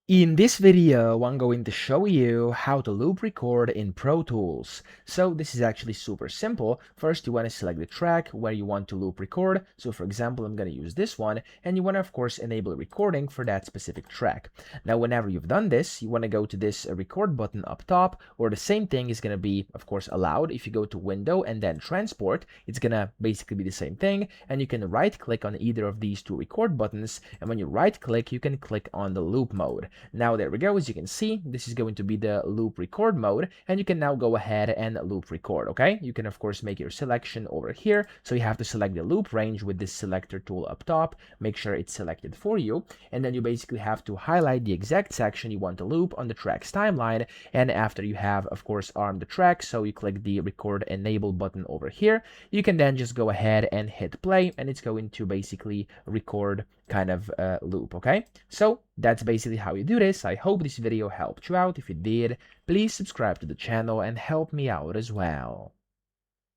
In this video, I'm going to show you how to loop record in Pro Tools. So this is actually super simple. First, you want to select the track where you want to loop record. So for example, I'm going to use this one, and you want to, of course, enable recording for that specific track. Now, whenever you've done this, you want to go to this record button up top, or the same thing is going to be, of course, allowed. If you go to Window and then Transport, it's going to basically be the same thing, and you can right-click on either of these two record buttons, and when you right-click, you can click on the loop mode. Now there we go. As you can see, this is going to be the loop record mode, and you can now go ahead and loop record. Okay, you can of course make your selection over here, so you have to select the loop range with this selector tool up top, make sure it's selected for you, and then you basically have to highlight the exact section you want to loop on the track's timeline. And after you have of course armed the track, so you click the record enable button over here, you can then just go ahead and hit play, and it's going to basically record kind of loop. Okay, so that's basically how you do this. I hope this video helped you out. If it did, please subscribe to the channel and help me out as well.